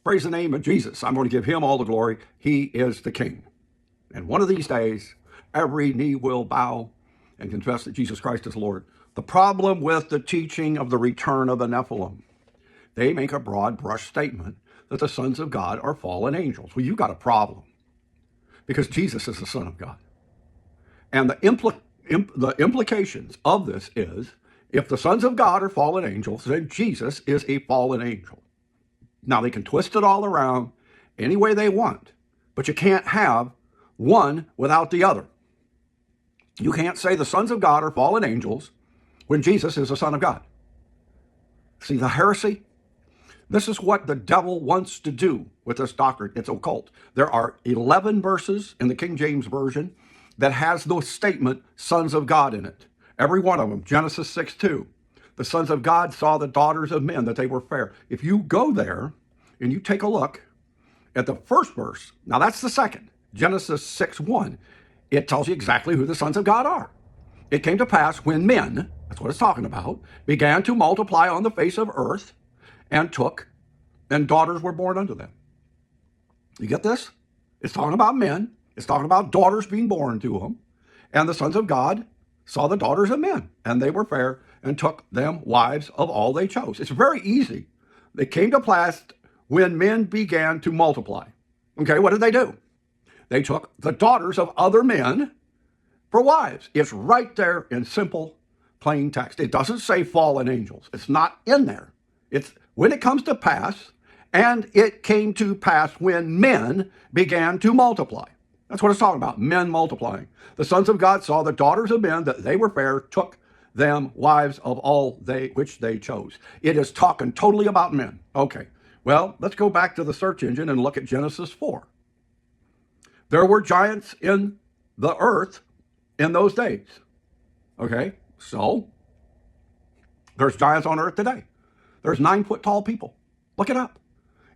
Praise the name of Jesus. I'm going to give him all the glory. He is the King. And one of these days, every knee will bow and confess that Jesus Christ is Lord. The problem with the teaching of the return of the Nephilim, they make a broad brush statement that the sons of God are fallen angels. Well, you've got a problem because Jesus is the Son of God. And the implications of this is if the sons of God are fallen angels, then Jesus is a fallen angel. Now, they can twist it all around any way they want, but you can't have one without the other. You can't say the sons of God are fallen angels when Jesus is the Son of God. See the heresy? This is what the devil wants to do with this doctrine. It's occult. There are 11 verses in the King James Version that has the statement sons of God in it. Every one of them. Genesis 6:2. The sons of God saw the daughters of men, that they were fair. If you go there and you take a look at the first verse, now that's the second, Genesis 6:1, it tells you exactly who the sons of God are. It came to pass when men, that's what it's talking about, began to multiply on the face of earth and daughters were born unto them. You get this? It's talking about men. It's talking about daughters being born to them. And the sons of God saw the daughters of men, and they were fair, and took them wives of all they chose. It's very easy. It came to pass when men began to multiply. Okay, what did they do? They took the daughters of other men for wives. It's right there in simple, plain text. It doesn't say fallen angels. It's not in there. It's when it comes to pass, and it came to pass when men began to multiply. That's what it's talking about, men multiplying. The sons of God saw the daughters of men, that they were fair, took them wives of all which they chose. It is talking totally about men. Okay, well, let's go back to the search engine and look at Genesis 4. There were giants in the earth in those days. Okay, so there's giants on earth today. There's 9-foot tall people. Look it up.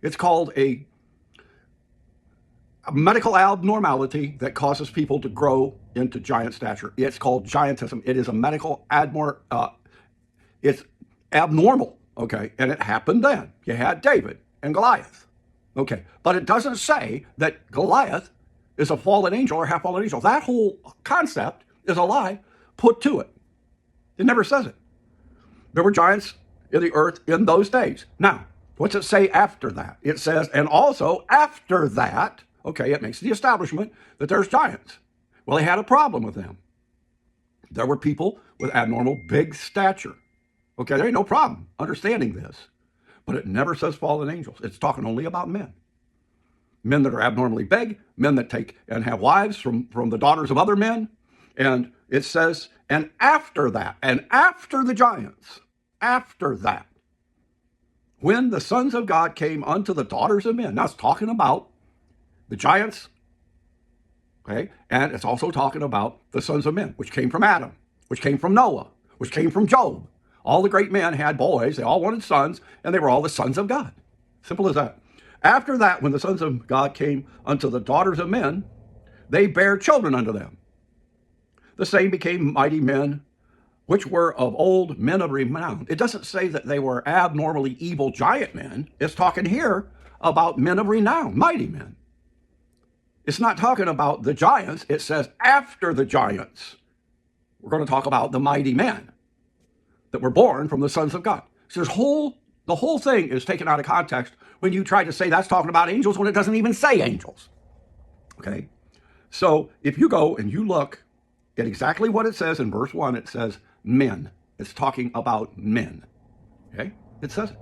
It's called a medical abnormality that causes people to grow into giant stature. It's called giantism. It is a medical it's abnormal, okay? And it happened then. You had David and Goliath, okay? But it doesn't say that Goliath is a fallen angel or half fallen angel. That whole concept is a lie put to it. It never says it. There were giants in the earth in those days. Now, what's it say after that? It says, and also after that, okay, it makes the establishment that there's giants. Well, they had a problem with them. There were people with abnormal big stature. Okay, there ain't no problem understanding this. But it never says fallen angels. It's talking only about men. Men that are abnormally big, men that take and have wives from the daughters of other men. And it says, and after that, and after the giants, after that, when the sons of God came unto the daughters of men. Now it's talking about the giants, okay? And it's also talking about the sons of men, which came from Adam, which came from Noah, which came from Job. All the great men had boys. They all wanted sons, and they were all the sons of God. Simple as that. After that, when the sons of God came unto the daughters of men, they bare children unto them. The same became mighty men, which were of old men of renown. It doesn't say that they were abnormally evil giant men. It's talking here about men of renown, mighty men. It's not talking about the giants. It says after the giants, we're going to talk about the mighty men that were born from the sons of God. So the whole thing is taken out of context when you try to say that's talking about angels when it doesn't even say angels. Okay? So if you go and you look at exactly what it says in verse 1, it says men. It's talking about men. Okay? It says it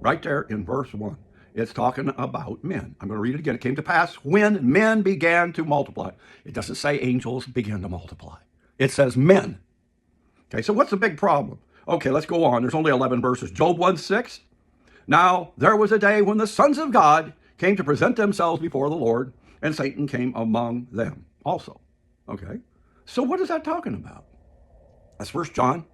right there in verse 1. It's talking about men. I'm going to read it again. It came to pass when men began to multiply. It doesn't say angels began to multiply. It says men. Okay, so what's the big problem? Okay, let's go on. There's only 11 verses. Job 1:6. Now there was a day when the sons of God came to present themselves before the Lord, and Satan came among them also. Okay, so what is that talking about? That's First John.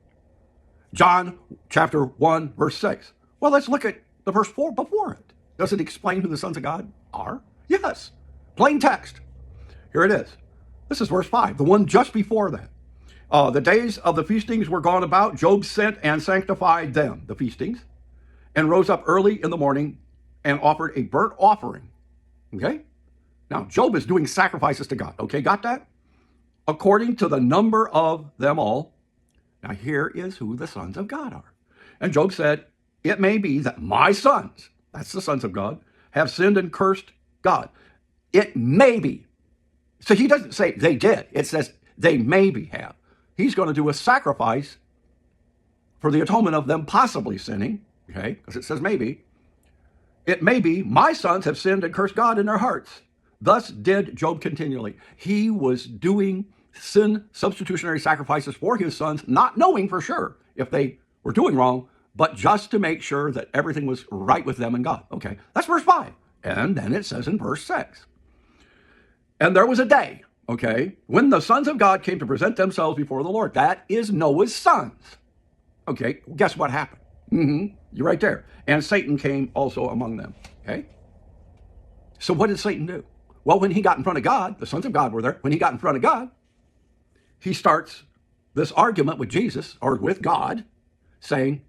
John chapter 1, verse 6. Well, let's look at the verse 4 before it. Does it explain who the sons of God are? Yes. Plain text. Here it is. This is verse 5, the one just before that. The days of the feastings were gone about. Job sent and sanctified them, the feastings, and rose up early in the morning and offered a burnt offering. Okay? Now, Job is doing sacrifices to God. Okay, got that? According to the number of them all. Now, here is who the sons of God are. And Job said, it may be that my sons, that's the sons of God, have sinned and cursed God. It may be. So he doesn't say they did. It says they maybe have. He's going to do a sacrifice for the atonement of them possibly sinning, okay, because it says maybe. It may be my sons have sinned and cursed God in their hearts. Thus did Job continually. He was doing sin substitutionary sacrifices for his sons, not knowing for sure if they were doing wrong, but just to make sure that everything was right with them and God. Okay, that's verse 5. And then it says in verse 6. And there was a day, okay, when the sons of God came to present themselves before the Lord. That is Noah's sons. Okay, guess what happened? You're right there. And Satan came also among them. Okay? So what did Satan do? Well, when he got in front of God, the sons of God were there. When he got in front of God, he starts this argument with Jesus, or with God, saying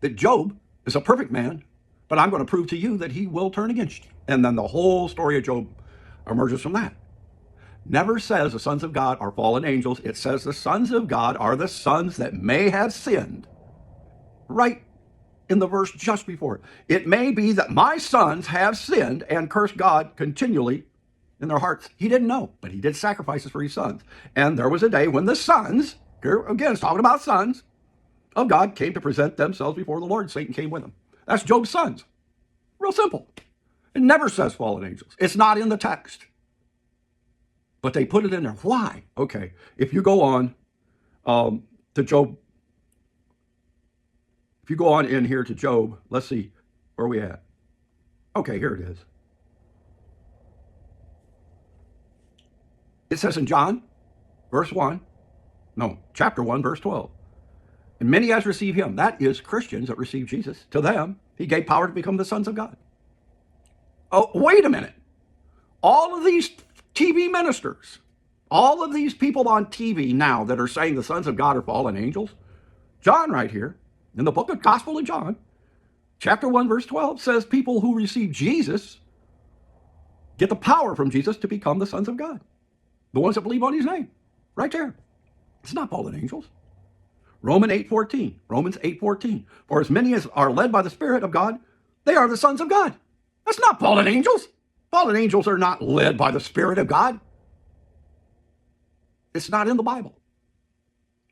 that Job is a perfect man, but I'm going to prove to you that he will turn against you. And then the whole story of Job emerges from that. Never says the sons of God are fallen angels. It says the sons of God are the sons that may have sinned. Right in the verse just before it. It may be that my sons have sinned and cursed God continually in their hearts. He didn't know, but he did sacrifices for his sons. And there was a day when the sons, here again, it's talking about sons of God, came to present themselves before the Lord. Satan came with them. That's Job's sons. Real simple. It never says fallen angels. It's not in the text. But they put it in there. Why? Okay, if you go on to Job, if you go on in here to Job, let's see, where are we at? Okay, here it is. It says in John, chapter 1, verse 12. And many as receive him, that is Christians that receive Jesus, to them he gave power to become the sons of God. Oh, wait a minute. All of these TV ministers, all of these people on TV now that are saying the sons of God are fallen angels, John right here, in the book of Gospel of John, chapter 1, verse 12, says people who receive Jesus get the power from Jesus to become the sons of God. The ones that believe on his name. Right there. It's not fallen angels. Romans 8:14. For as many as are led by the Spirit of God, they are the sons of God. That's not fallen angels. Fallen angels are not led by the Spirit of God. It's not in the Bible.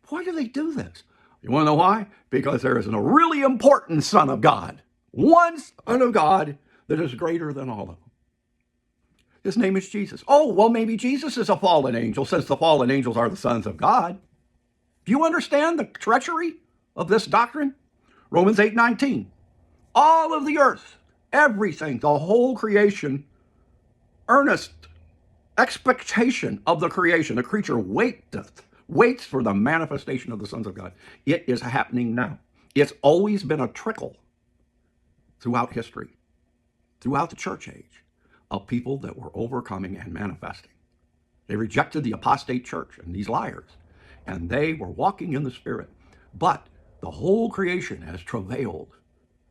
Why do they do this? You want to know why? Because there is a really important Son of God. One Son of God that is greater than all of them. His name is Jesus. Oh, well, maybe Jesus is a fallen angel, since the fallen angels are the sons of God. Do you understand the treachery of this doctrine? Romans 8:19. All of the earth, everything, the whole creation, earnest expectation of the creation. The creature waits for the manifestation of the sons of God. It is happening now. It's always been a trickle throughout history, throughout the church age, of people that were overcoming and manifesting. They rejected the apostate church and these liars, and they were walking in the Spirit. But the whole creation has travailed,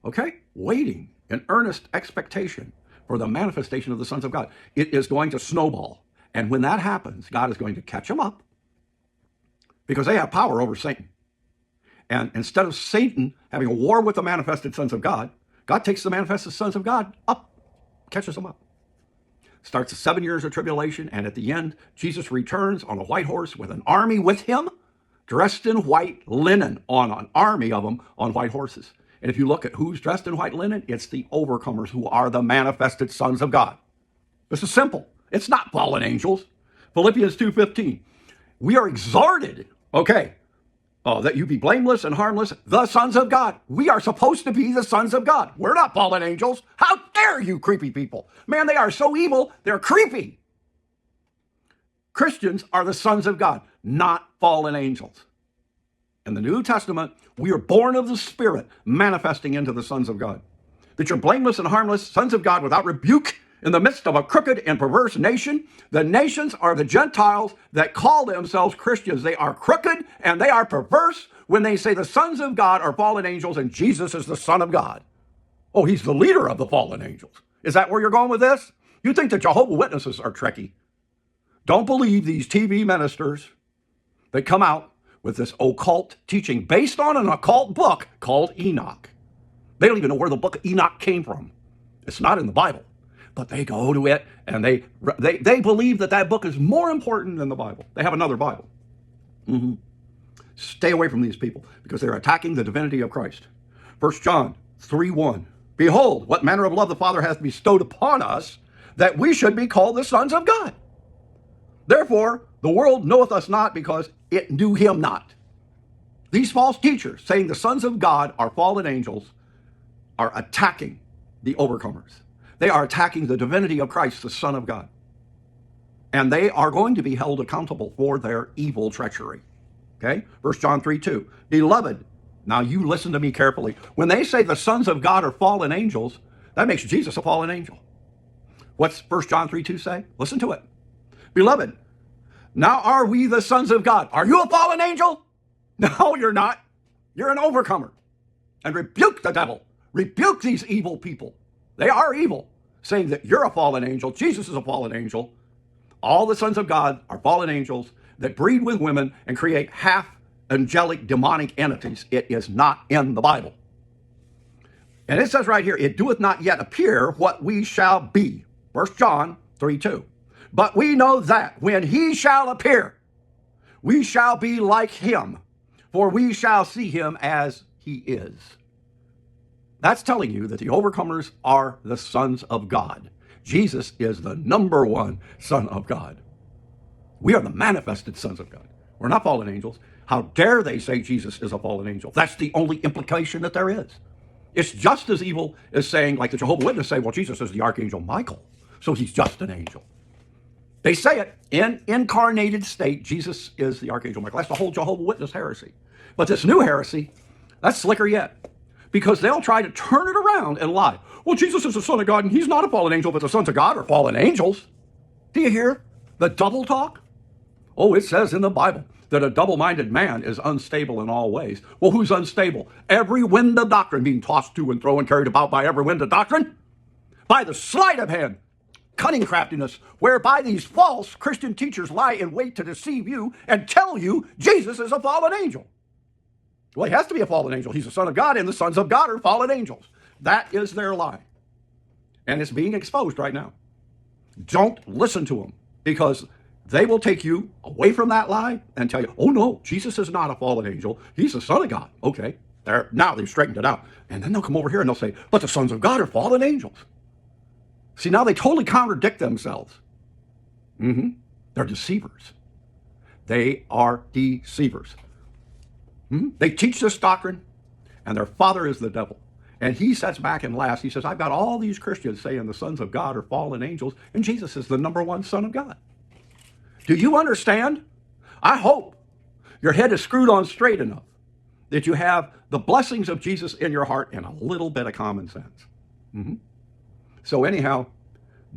okay, waiting in earnest expectation for the manifestation of the sons of God. It is going to snowball. And when that happens, God is going to catch them up, because they have power over Satan. And instead of Satan having a war with the manifested sons of God, God takes the manifested sons of God up, catches them up. Starts the 7 years of tribulation, and at the end, Jesus returns on a white horse with an army with him, dressed in white linen, on an army of them on white horses. And if you look at who's dressed in white linen, it's the overcomers who are the manifested sons of God. This is simple. It's not fallen angels. Philippians 2:15. We are exhorted, that you be blameless and harmless, the sons of God. We are supposed to be the sons of God. We're not fallen angels. How dare you, creepy people? Man, they are so evil, they're creepy. Christians are the sons of God, not fallen angels. In the New Testament, we are born of the Spirit, manifesting into the sons of God. That you're blameless and harmless, sons of God, without rebuke, in the midst of a crooked and perverse nation. The nations are the Gentiles that call themselves Christians. They are crooked and they are perverse when they say the sons of God are fallen angels and Jesus is the Son of God. Oh, he's the leader of the fallen angels. Is that where you're going with this? You think the Jehovah's Witnesses are tricky. Don't believe these TV ministers that come out with this occult teaching based on an occult book called Enoch. They don't even know where the book of Enoch came from. It's not in the Bible, but they go to it and they believe that book is more important than the Bible. They have another Bible. Stay away from these people because they're attacking the divinity of Christ. 1 John 3:1. Behold, what manner of love the Father hath bestowed upon us, that we should be called the sons of God. Therefore, the world knoweth us not because it knew him not. These false teachers saying the sons of God are fallen angels are attacking the overcomers. They are attacking the divinity of Christ, the Son of God. And they are going to be held accountable for their evil treachery. Okay? 1 John 3:2. Beloved, now you listen to me carefully. When they say the sons of God are fallen angels, that makes Jesus a fallen angel. What's 1 John 3:2 say? Listen to it. Beloved, now are we the sons of God? Are you a fallen angel? No, you're not. You're an overcomer. And rebuke the devil. Rebuke these evil people. They are evil, saying that you're a fallen angel. Jesus is a fallen angel. All the sons of God are fallen angels that breed with women and create half angelic demonic entities. It is not in the Bible. And it says right here, it doeth not yet appear what we shall be. 1 John 3:2. But we know that when he shall appear, we shall be like him, for we shall see him as he is. That's telling you that the overcomers are the sons of God. Jesus is the number one Son of God. We are the manifested sons of God. We're not fallen angels. How dare they say Jesus is a fallen angel? That's the only implication that there is. It's just as evil as saying, like the Jehovah's Witnesses say, well, Jesus is the Archangel Michael, so he's just an angel. They say it in incarnated state, Jesus is the Archangel Michael. That's the whole Jehovah's Witness heresy. But this new heresy, that's slicker yet. Because they'll try to turn it around and lie. Well, Jesus is the Son of God, and he's not a fallen angel, but the sons of God are fallen angels. Do you hear the double talk? Oh, it says in the Bible that a double-minded man is unstable in all ways. Well, who's unstable? Every wind of doctrine being tossed to and fro and carried about by every wind of doctrine? By the sleight of hand, cunning craftiness, whereby these false Christian teachers lie in wait to deceive you and tell you Jesus is a fallen angel. Well, he has to be a fallen angel. He's the Son of God, and the sons of God are fallen angels. That is their lie. And it's being exposed right now. Don't listen to them, because they will take you away from that lie and tell you, oh no, Jesus is not a fallen angel. He's the Son of God. Okay, now they've straightened it out. And then they'll come over here and they'll say, but the sons of God are fallen angels. See, now they totally contradict themselves. They're deceivers. They are deceivers. They teach this doctrine, and their father is the devil. And he sits back and laughs. He says, I've got all these Christians saying the sons of God are fallen angels, and Jesus is the number one Son of God. Do you understand? I hope your head is screwed on straight enough that you have the blessings of Jesus in your heart and a little bit of common sense. So anyhow,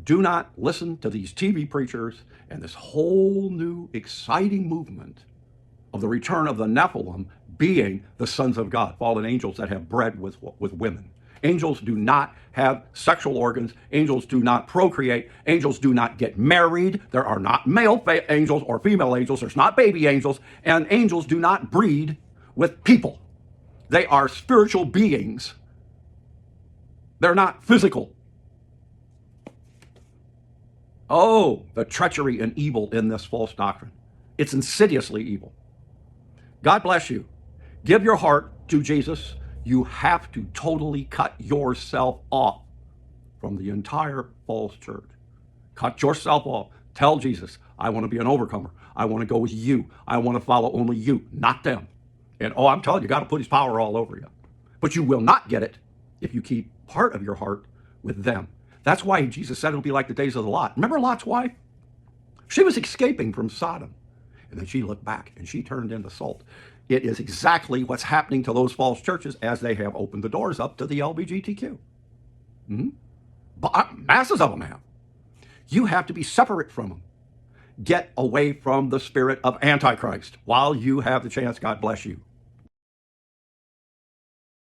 do not listen to these TV preachers and this whole new exciting movement of the return of the Nephilim being the sons of God, fallen angels that have bred with women. Angels do not have sexual organs. Angels do not procreate. Angels do not get married. There are not male angels or female angels. There's not baby angels. And angels do not breed with people. They are spiritual beings. They're not physical. Oh, the treachery and evil in this false doctrine. It's insidiously evil. God bless you. Give your heart to Jesus. You have to totally cut yourself off from the entire false church. Cut yourself off. Tell Jesus, I want to be an overcomer. I want to go with you. I want to follow only you, not them. And I'm telling you, God will put his power all over you. But you will not get it if you keep part of your heart with them. That's why Jesus said it'll be like the days of Lot. Remember Lot's wife? She was escaping from Sodom. And then she looked back and she turned into salt. It is exactly what's happening to those false churches as they have opened the doors up to the LGBTQ. But masses of them have. You have to be separate from them. Get away from the spirit of Antichrist while you have the chance. God bless you.